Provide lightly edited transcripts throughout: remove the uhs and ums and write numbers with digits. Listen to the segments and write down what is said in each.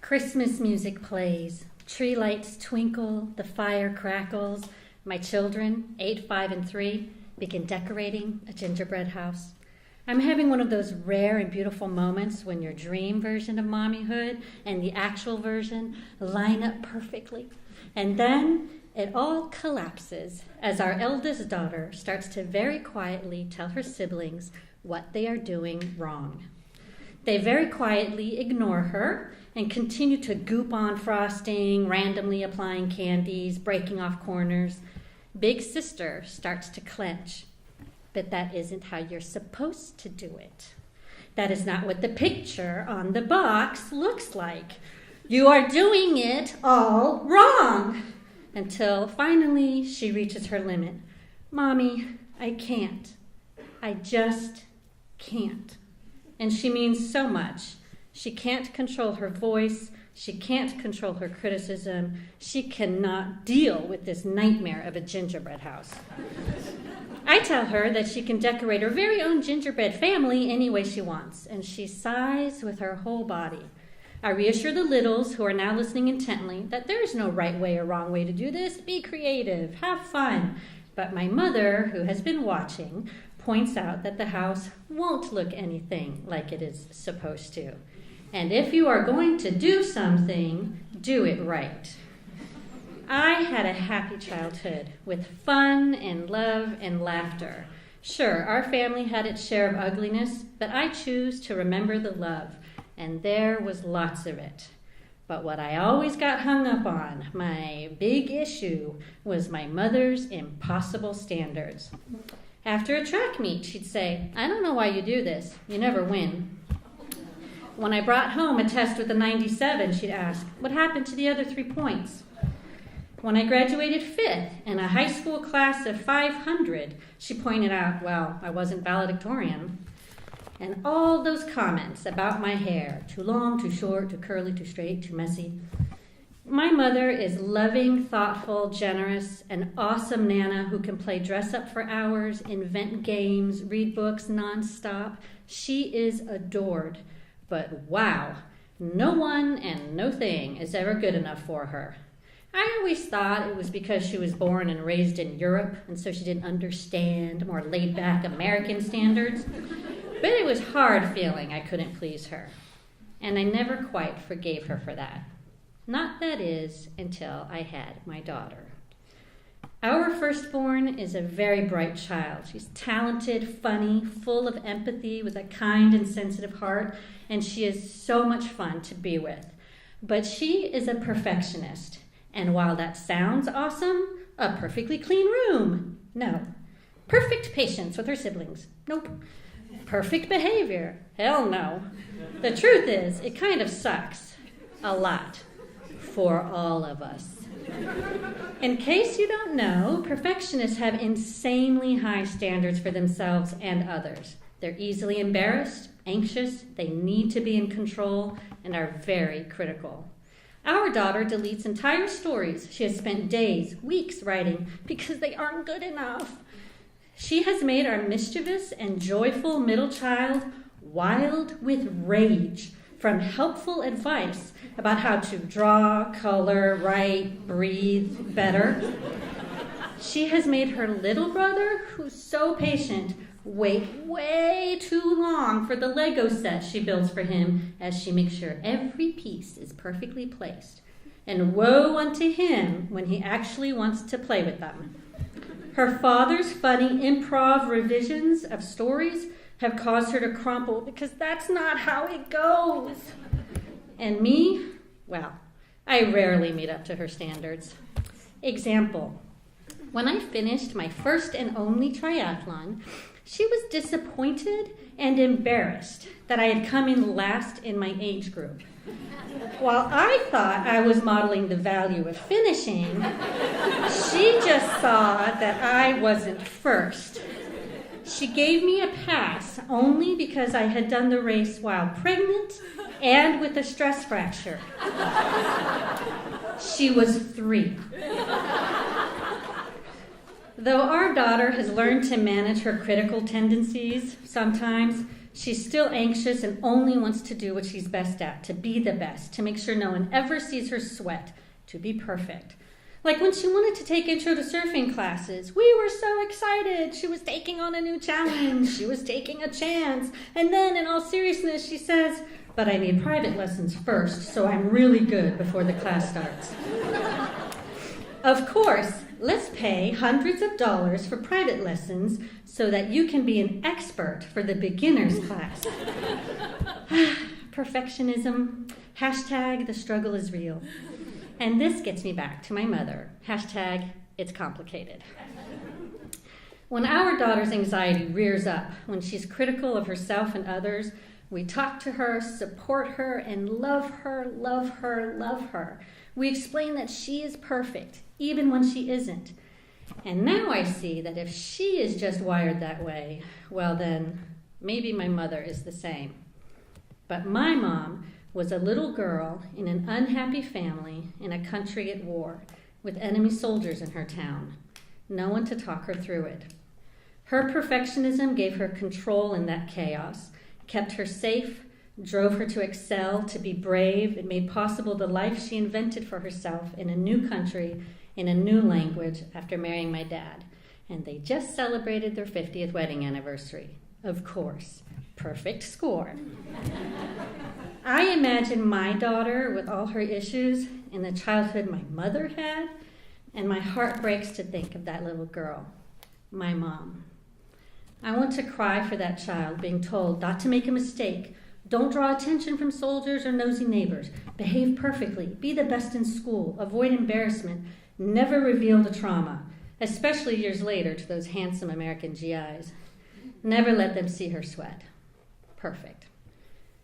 Christmas music plays, tree lights twinkle, the fire crackles. My children, 8, 5, and 3, begin decorating a gingerbread house. I'm having one of those rare and beautiful moments when your dream version of mommyhood and the actual version line up perfectly. And then it all collapses as our eldest daughter starts to very quietly tell her siblings what they are doing wrong. They very quietly ignore her and continue to goop on frosting, randomly applying candies, breaking off corners. Big sister starts to clench. But that isn't how you're supposed to do it. That is not what the picture on the box looks like. You are doing it all wrong. Until finally she reaches her limit. Mommy, I can't. I just can't. And she means so much. She can't control her voice. She can't control her criticism. She cannot deal with this nightmare of a gingerbread house. I tell her that she can decorate her very own gingerbread family any way she wants, and she sighs with her whole body. I reassure the littles, who are now listening intently, that there is no right way or wrong way to do this. Be creative, have fun. But my mother, who has been watching, points out that the house won't look anything like it is supposed to. And if you are going to do something, do it right. I had a happy childhood with fun and love and laughter. Sure, our family had its share of ugliness, but I choose to remember the love, and there was lots of it. But what I always got hung up on, my big issue, was my mother's impossible standards. After a track meet, she'd say, "I don't know why you do this. You never win." When I brought home a test with a 97, she'd ask, "What happened to the other 3 points?" When I graduated 5th in a high school class of 500, she pointed out, well, I wasn't valedictorian. And all those comments about my hair, too long, too short, too curly, too straight, too messy. My mother is loving, thoughtful, generous, an awesome Nana who can play dress up for hours, invent games, read books nonstop. She is adored. But wow, no one and no thing is ever good enough for her. I always thought it was because she was born and raised in Europe, and so she didn't understand more laid-back American standards. But it was hard feeling I couldn't please her. And I never quite forgave her for that. Not, that is, until I had my daughter. Our firstborn is a very bright child. She's talented, funny, full of empathy, with a kind and sensitive heart, and she is so much fun to be with. But she is a perfectionist. And while that sounds awesome, a perfectly clean room, no. Perfect patience with her siblings, nope. Perfect behavior, hell no. The truth is, it kind of sucks. A lot. For all of us. In case you don't know, perfectionists have insanely high standards for themselves and others. They're easily embarrassed, anxious, they need to be in control, and are very critical. Our daughter deletes entire stories she has spent days, weeks writing because they aren't good enough. She has made our mischievous and joyful middle child wild with rage from helpful advice about how to draw, color, write, breathe better. She has made her little brother, who's so patient, wait way too long for the Lego set she builds for him as she makes sure every piece is perfectly placed. And woe unto him when he actually wants to play with them. Her father's funny improv revisions of stories have caused her to crumple because that's not how it goes. And me, well, I rarely meet up to her standards. Example, when I finished my first and only triathlon, she was disappointed and embarrassed that I had come in last in my age group. While I thought I was modeling the value of finishing, she just saw that I wasn't first. She gave me a pass only because I had done the race while pregnant and with a stress fracture. She was 3. Though our daughter has learned to manage her critical tendencies sometimes, she's still anxious and only wants to do what she's best at, to be the best, to make sure no one ever sees her sweat, to be perfect. Like when she wanted to take intro to surfing classes, we were so excited. She was taking on a new challenge. She was taking a chance. And then, in all seriousness, she says, "But I need private lessons first, so I'm really good before the class starts." Of course, let's pay hundreds of dollars for private lessons so that you can be an expert for the beginner's class. Perfectionism. Hashtag the struggle is real. And this gets me back to my mother. Hashtag it's complicated. When our daughter's anxiety rears up, when she's critical of herself and others, we talk to her, support her, and love her, love her, love her. We explain that she is perfect, even when she isn't. And now I see that if she is just wired that way, well then, maybe my mother is the same. But my mom was a little girl in an unhappy family in a country at war, with enemy soldiers in her town. No one to talk her through it. Her perfectionism gave her control in that chaos, kept her safe, drove her to excel, to be brave. It made possible the life she invented for herself in a new country, in a new language, after marrying my dad. And they just celebrated their 50th wedding anniversary. Of course, perfect score. I imagine my daughter with all her issues in the childhood my mother had, and my heart breaks to think of that little girl, my mom. I want to cry for that child being told not to make a mistake, don't draw attention from soldiers or nosy neighbors, behave perfectly, be the best in school, avoid embarrassment, never reveal the trauma, especially years later to those handsome American GIs. Never let them see her sweat. Perfect.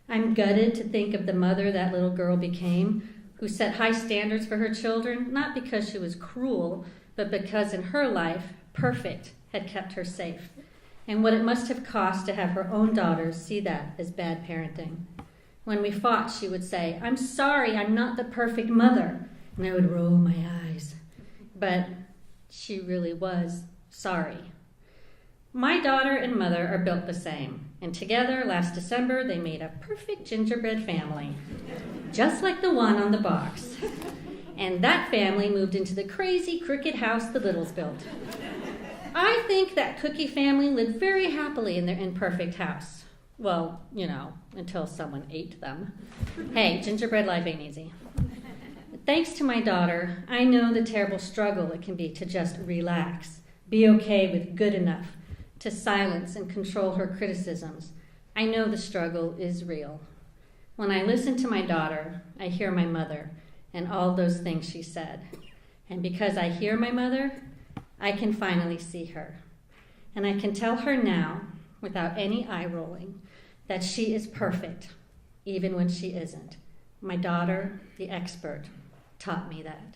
I'm gutted to think of the mother that little girl became, who set high standards for her children, not because she was cruel, but because in her life, perfect had kept her safe. And what it must have cost to have her own daughters see that as bad parenting. When we fought, she would say, "I'm sorry, I'm not the perfect mother." And I would roll my eyes. But she really was sorry. My daughter and mother are built the same. And together, last December, they made a perfect gingerbread family, just like the one on the box. And that family moved into the crazy cricket house the Littles built. I think that cookie family lived very happily in their imperfect house. Well, until someone ate them. Hey, gingerbread life ain't easy. Thanks to my daughter, I know the terrible struggle it can be to just relax, be okay with good enough, to silence and control her criticisms. I know the struggle is real. When I listen to my daughter, I hear my mother and all those things she said. And because I hear my mother, I can finally see her. And I can tell her now, without any eye rolling, that she is perfect, even when she isn't. My daughter, the expert, taught me that.